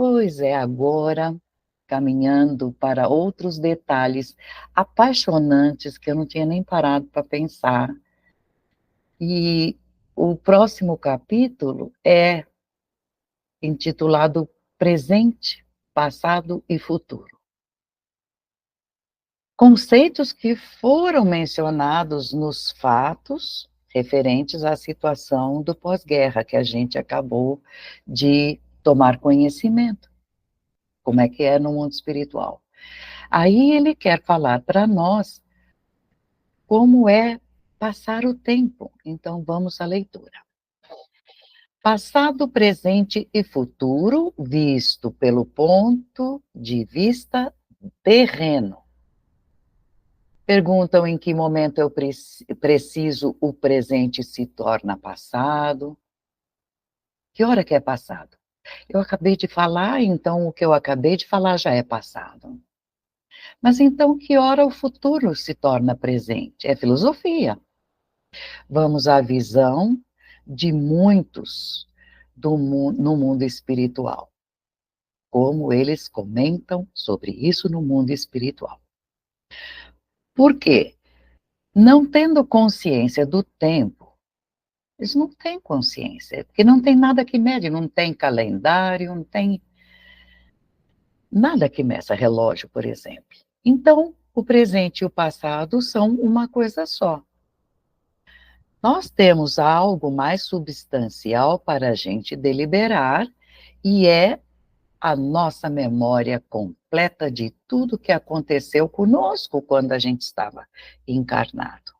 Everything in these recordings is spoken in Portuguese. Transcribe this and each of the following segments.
Pois é, agora caminhando para outros detalhes apaixonantes que eu não tinha nem parado para pensar. E o próximo capítulo é intitulado Presente, Passado e Futuro. Conceitos que foram mencionados nos fatos referentes à situação do pós-guerra, que a gente acabou de tomar conhecimento, como é que é no mundo espiritual. Aí ele quer falar para nós como é passar o tempo. Então vamos à leitura. Passado, presente e futuro, visto pelo ponto de vista terreno. Perguntam em que momento eu preciso o presente se torna passado. Que hora que é passado? Eu acabei de falar, então o que eu acabei de falar já é passado. Mas então que hora o futuro se torna presente? É filosofia. Vamos à visão de muitos no mundo espiritual. Como eles comentam sobre isso no mundo espiritual. Por quê? Não tendo consciência do tempo, eles não têm consciência, porque não tem nada que mede, não tem calendário, não tem nada que meça relógio, por exemplo. Então, o presente e o passado são uma coisa só. Nós temos algo mais substancial para a gente deliberar, e é a nossa memória completa de tudo que aconteceu conosco quando a gente estava encarnado.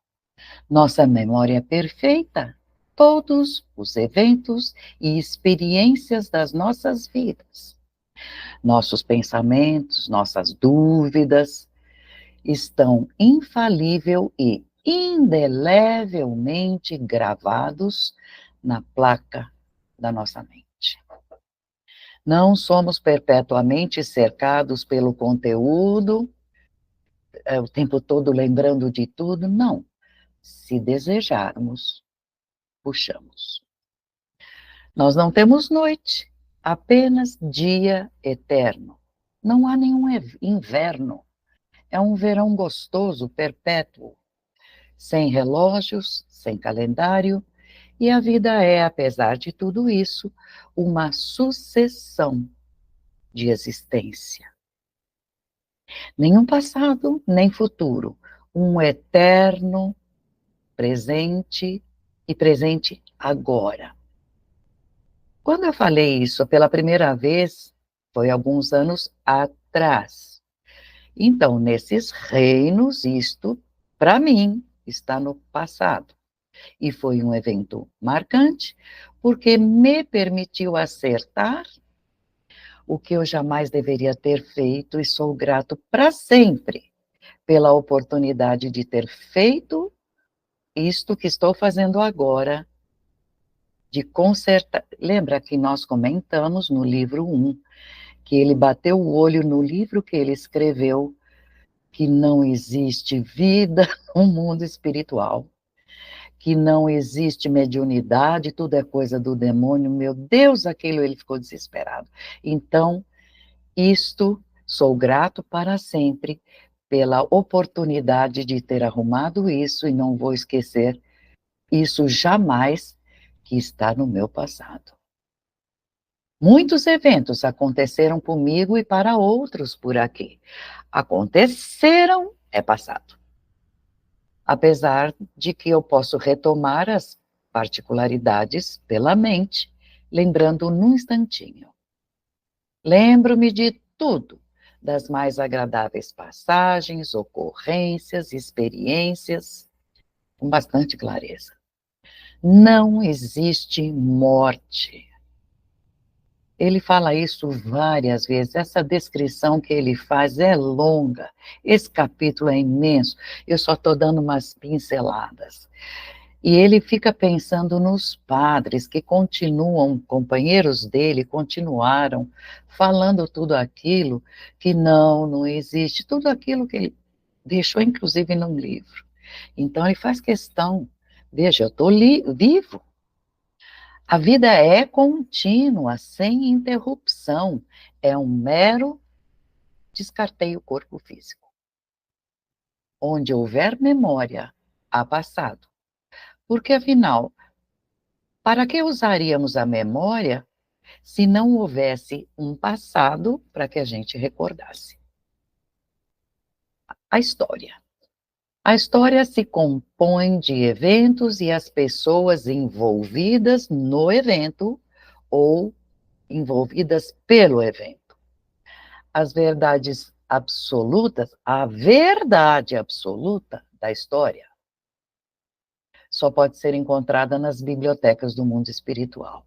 Nossa memória é perfeita, todos os eventos e experiências das nossas vidas. Nossos pensamentos, nossas dúvidas estão infalível e indelevelmente gravados na placa da nossa mente. Não somos perpetuamente cercados pelo conteúdo, o tempo todo lembrando de tudo, não. Se desejarmos, puxamos. Nós não temos noite, apenas dia eterno. Não há nenhum inverno. É um verão gostoso, perpétuo, sem relógios, sem calendário, e a vida é, apesar de tudo isso, uma sucessão de existência. Nenhum passado, nem futuro. Um eterno presente e presente agora. Quando eu falei isso pela primeira vez, foi alguns anos atrás. Então, nesses reinos, isto, para mim, está no passado. E foi um evento marcante, porque me permitiu acertar o que eu jamais deveria ter feito, e sou grato para sempre pela oportunidade de ter feito isto que estou fazendo agora, de consertar. Lembra que nós comentamos no livro 1, que ele bateu o olho no livro que ele escreveu, que não existe vida no mundo espiritual, que não existe mediunidade, tudo é coisa do demônio. Meu Deus, aquilo ele ficou desesperado. Então, sou grato para sempre pela oportunidade de ter arrumado isso, e não vou esquecer isso jamais, que está no meu passado. Muitos eventos aconteceram comigo e para outros por aqui. Aconteceram, é passado. Apesar de que eu posso retomar as particularidades pela mente, lembrando num instantinho. Lembro-me de tudo, das mais agradáveis passagens, ocorrências, experiências, com bastante clareza. Não existe morte. Ele fala isso várias vezes, essa descrição que ele faz é longa, esse capítulo é imenso, eu só estou dando umas pinceladas. E ele fica pensando nos padres que continuam, companheiros dele, continuaram falando tudo aquilo que não existe, tudo aquilo que ele deixou, inclusive, num livro. Então, ele faz questão, veja, eu estou vivo. A vida é contínua, sem interrupção. É um mero descarteio corpo físico. Onde houver memória, há passado. Porque, afinal, para que usaríamos a memória se não houvesse um passado para que a gente recordasse? A história. A história se compõe de eventos e as pessoas envolvidas no evento ou envolvidas pelo evento. As verdades absolutas, a verdade absoluta da história, só pode ser encontrada nas bibliotecas do mundo espiritual.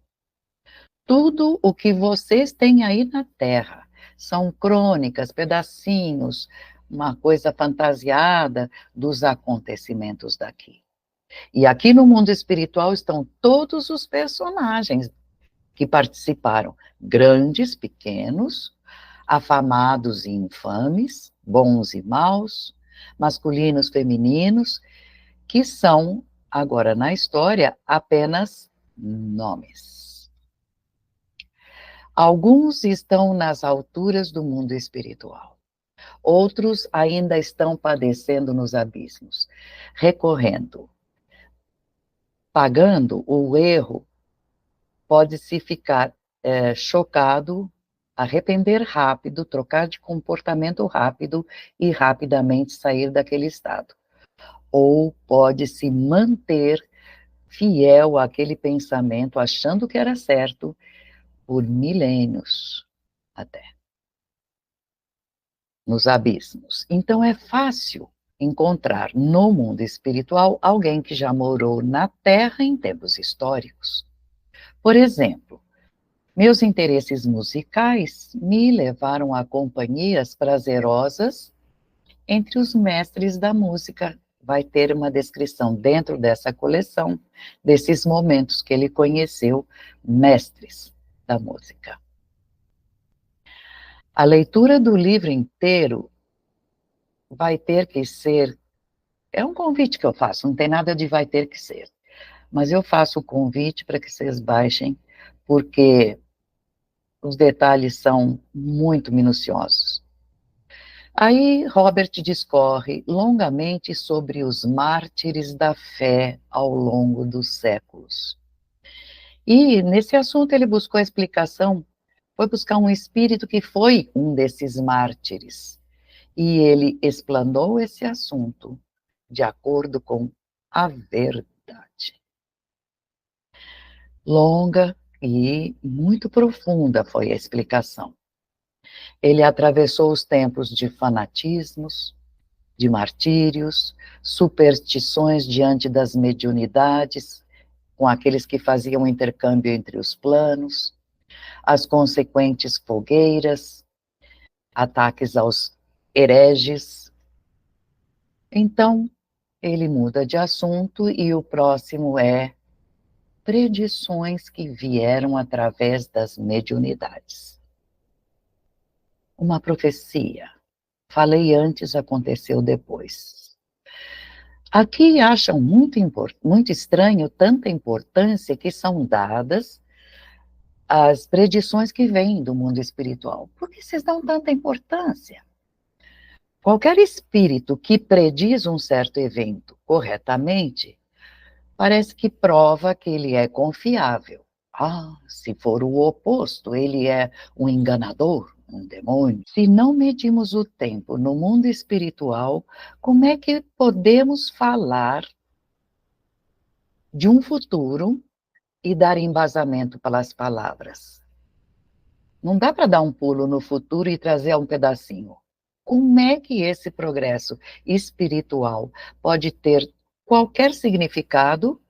Tudo o que vocês têm aí na Terra são crônicas, pedacinhos, uma coisa fantasiada dos acontecimentos daqui. E aqui no mundo espiritual estão todos os personagens que participaram, grandes, pequenos, afamados e infames, bons e maus, masculinos, femininos, que são, agora na história, apenas nomes. Alguns estão nas alturas do mundo espiritual. Outros ainda estão padecendo nos abismos, recorrendo, pagando o erro. Pode-se ficar chocado, arrepender rápido, trocar de comportamento rápido e rapidamente sair daquele estado. Ou pode-se manter fiel àquele pensamento, achando que era certo, por milênios até, nos abismos. Então é fácil encontrar no mundo espiritual alguém que já morou na Terra em tempos históricos. Por exemplo, meus interesses musicais me levaram a companhias prazerosas entre os mestres da música. Vai ter uma descrição dentro dessa coleção desses momentos que ele conheceu mestres da música. A leitura do livro inteiro vai ter que ser, é um convite que eu faço, não tem nada de vai ter que ser, mas eu faço o convite para que vocês baixem, porque os detalhes são muito minuciosos. Aí Robert discorre longamente sobre os mártires da fé ao longo dos séculos. E nesse assunto ele buscou a explicação, foi buscar um espírito que foi um desses mártires. E ele explanou esse assunto de acordo com a verdade. Longa e muito profunda foi a explicação. Ele atravessou os tempos de fanatismos, de martírios, superstições diante das mediunidades, com aqueles que faziam intercâmbio entre os planos, as consequentes fogueiras, ataques aos hereges. Então, ele muda de assunto e o próximo é predições que vieram através das mediunidades. Uma profecia. Falei antes, aconteceu depois. Aqui acham muito estranho tanta importância que são dadas às predições que vêm do mundo espiritual. Por que vocês dão tanta importância? Qualquer espírito que prediz um certo evento corretamente, parece que prova que ele é confiável. Ah, se for o oposto, ele é um enganador, um demônio. Se não medimos o tempo no mundo espiritual, como é que podemos falar de um futuro e dar embasamento pelas palavras? Não dá para dar um pulo no futuro e trazer um pedacinho. Como é que esse progresso espiritual pode ter qualquer significado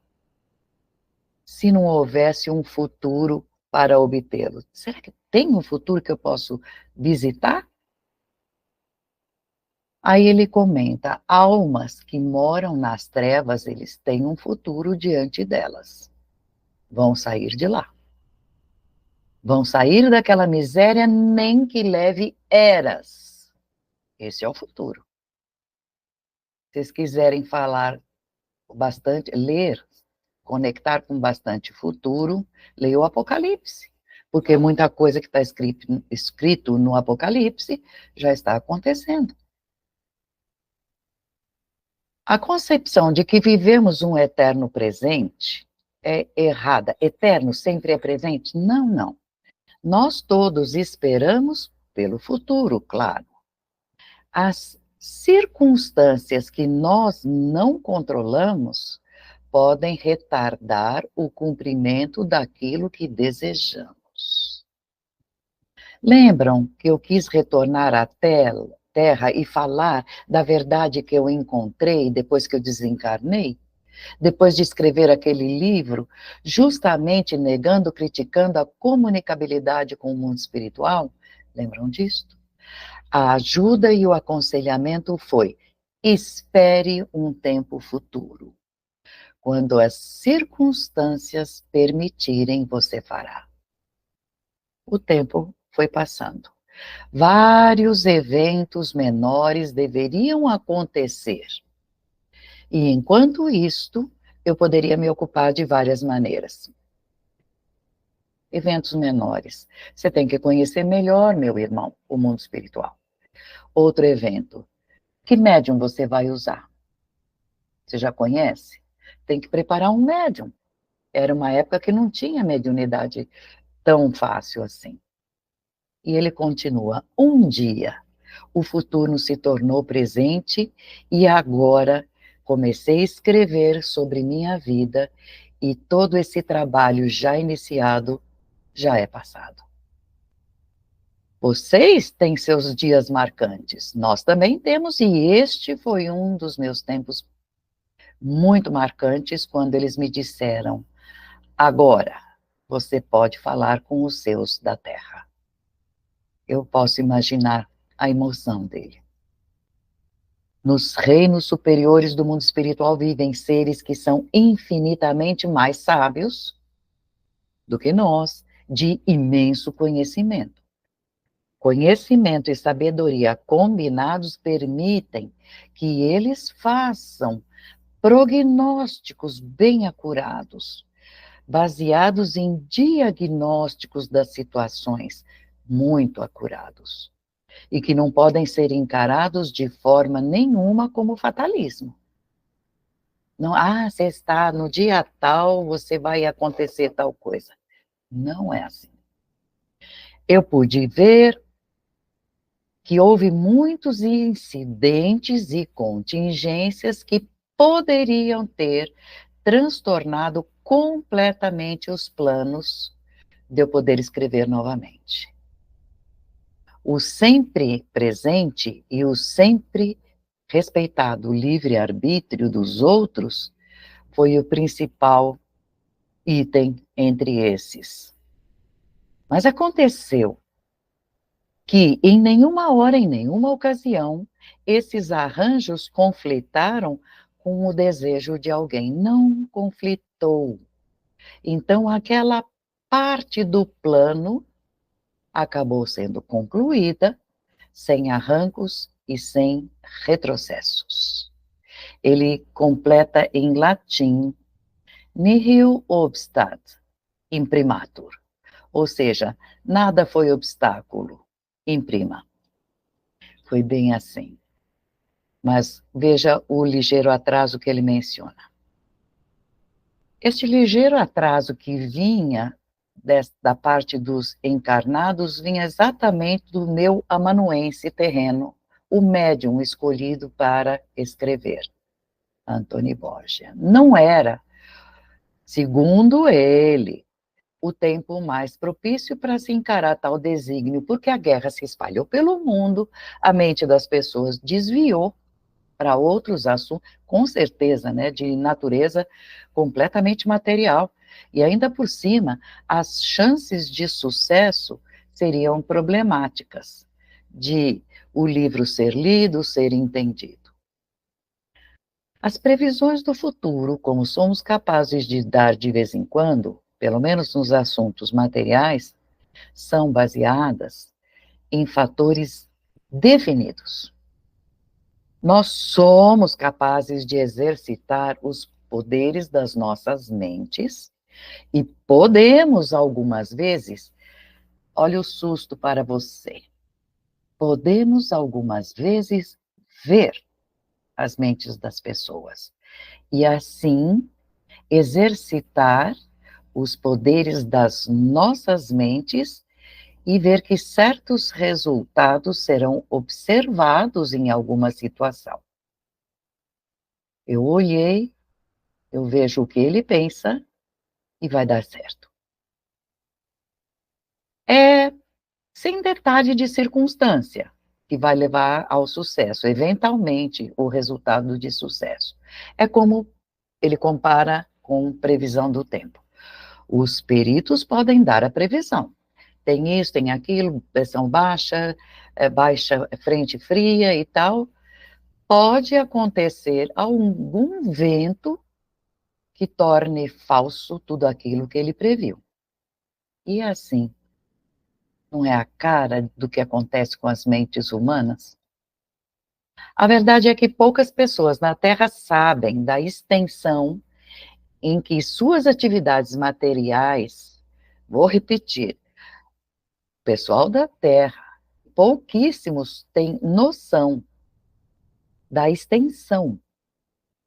se não houvesse um futuro para obtê-lo? Será que tem um futuro que eu posso visitar? Aí ele comenta, almas que moram nas trevas, eles têm um futuro diante delas. Vão sair de lá. Vão sair daquela miséria, nem que leve eras. Esse é o futuro. Se vocês quiserem falar bastante, ler conectar com bastante futuro, leia o Apocalipse, porque muita coisa que está escrito no Apocalipse já está acontecendo. A concepção de que vivemos um eterno presente é errada. Eterno sempre é presente? Não, não. Nós todos esperamos pelo futuro, claro. As circunstâncias que nós não controlamos podem retardar o cumprimento daquilo que desejamos. Lembram que eu quis retornar à Terra e falar da verdade que eu encontrei depois que eu desencarnei? Depois de escrever aquele livro, justamente negando, criticando a comunicabilidade com o mundo espiritual? Lembram disso? A ajuda e o aconselhamento foi: espere um tempo futuro. Quando as circunstâncias permitirem, você fará. O tempo foi passando. Vários eventos menores deveriam acontecer. E enquanto isto, eu poderia me ocupar de várias maneiras. Eventos menores. Você tem que conhecer melhor, meu irmão, o mundo espiritual. Outro evento. Que médium você vai usar? Você já conhece? Tem que preparar um médium. Era uma época que não tinha mediunidade tão fácil assim. E ele continua: um dia o futuro se tornou presente e agora comecei a escrever sobre minha vida e todo esse trabalho já iniciado já é passado. Vocês têm seus dias marcantes, nós também temos, e este foi um dos meus tempos muito marcantes, quando eles me disseram: agora você pode falar com os seus da Terra. Eu posso imaginar a emoção dele. Nos reinos superiores do mundo espiritual vivem seres que são infinitamente mais sábios do que nós, de imenso conhecimento. Conhecimento e sabedoria combinados permitem que eles façam prognósticos bem acurados, baseados em diagnósticos das situações muito acurados, e que não podem ser encarados de forma nenhuma como fatalismo. Não, você está no dia tal, você vai acontecer tal coisa. Não é assim. Eu pude ver que houve muitos incidentes e contingências que poderiam ter transtornado completamente os planos de eu poder escrever novamente. O sempre presente e o sempre respeitado livre-arbítrio dos outros foi o principal item entre esses. Mas aconteceu que em nenhuma hora, em nenhuma ocasião, esses arranjos conflitaram com o desejo de alguém. Não conflitou. Então, aquela parte do plano acabou sendo concluída sem arrancos e sem retrocessos. Ele completa em latim: nihil obstat imprimatur, ou seja, nada foi obstáculo, imprima. Foi bem assim. Mas veja o ligeiro atraso que ele menciona. Este ligeiro atraso que vinha da parte dos encarnados vinha exatamente do meu amanuense terreno, o médium escolhido para escrever, Antony Borgia. Não era, segundo ele, o tempo mais propício para se encarar tal desígnio, porque a guerra se espalhou pelo mundo, a mente das pessoas desviou para outros assuntos, com certeza, né, de natureza completamente material. E ainda por cima, as chances de sucesso seriam problemáticas, de o livro ser lido, ser entendido. As previsões do futuro, como somos capazes de dar de vez em quando, pelo menos nos assuntos materiais, são baseadas em fatores definidos. Nós somos capazes de exercitar os poderes das nossas mentes e podemos, algumas vezes, olha o susto para você, podemos, algumas vezes, ver as mentes das pessoas e, assim, exercitar os poderes das nossas mentes e ver que certos resultados serão observados em alguma situação. Eu olhei, eu vejo o que ele pensa e vai dar certo. É sem detalhe de circunstância que vai levar ao sucesso, eventualmente, o resultado de sucesso. É como ele compara com previsão do tempo. Os peritos podem dar a previsão. Tem isso, tem aquilo, pressão baixa, baixa frente fria e tal. Pode acontecer algum vento que torne falso tudo aquilo que ele previu. E assim, não é a cara do que acontece com as mentes humanas? A verdade é que poucas pessoas na Terra sabem da extensão em que suas atividades materiais, vou repetir, o pessoal da Terra, pouquíssimos têm noção da extensão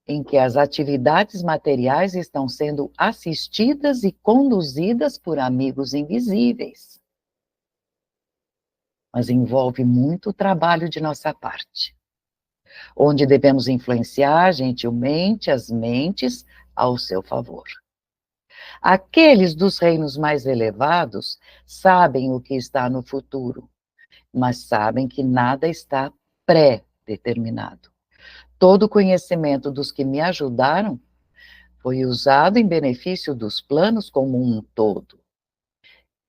em que as atividades materiais estão sendo assistidas e conduzidas por amigos invisíveis. Mas envolve muito trabalho de nossa parte, onde devemos influenciar gentilmente as mentes ao seu favor. Aqueles dos reinos mais elevados sabem o que está no futuro, mas sabem que nada está pré-determinado. Todo o conhecimento dos que me ajudaram foi usado em benefício dos planos como um todo.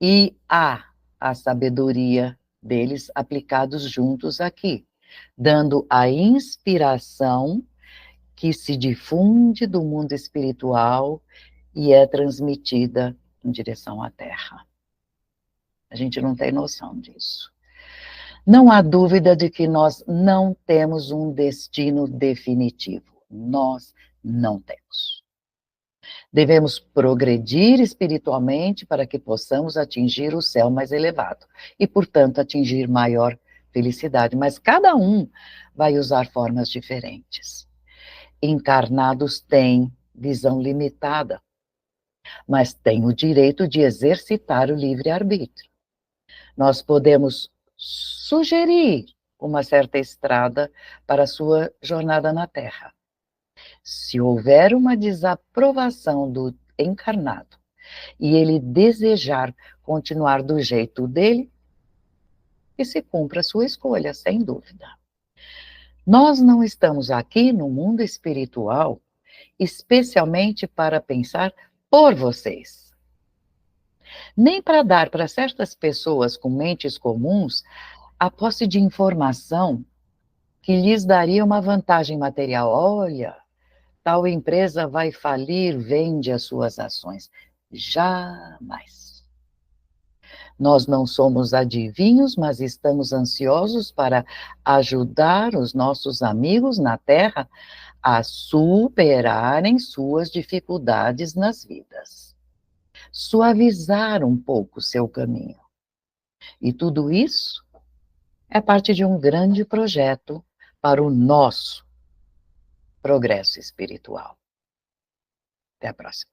E há a sabedoria deles aplicados juntos aqui, dando a inspiração que se difunde do mundo espiritual e é transmitida em direção à Terra. A gente não tem noção disso. Não há dúvida de que nós não temos um destino definitivo. Nós não temos. Devemos progredir espiritualmente para que possamos atingir o céu mais elevado e, portanto, atingir maior felicidade. Mas cada um vai usar formas diferentes. Encarnados têm visão limitada, mas têm o direito de exercitar o livre-arbítrio. Nós podemos sugerir uma certa estrada para a sua jornada na Terra. Se houver uma desaprovação do encarnado e ele desejar continuar do jeito dele, que se cumpra a sua escolha, sem dúvida. Nós não estamos aqui no mundo espiritual especialmente para pensar por vocês, nem para dar para certas pessoas com mentes comuns a posse de informação que lhes daria uma vantagem material. Olha, tal empresa vai falir, vende as suas ações. Jamais. Nós não somos adivinhos, mas estamos ansiosos para ajudar os nossos amigos na Terra a superarem suas dificuldades nas vidas. Suavizar um pouco seu caminho. E tudo isso é parte de um grande projeto para o nosso progresso espiritual. Até a próxima.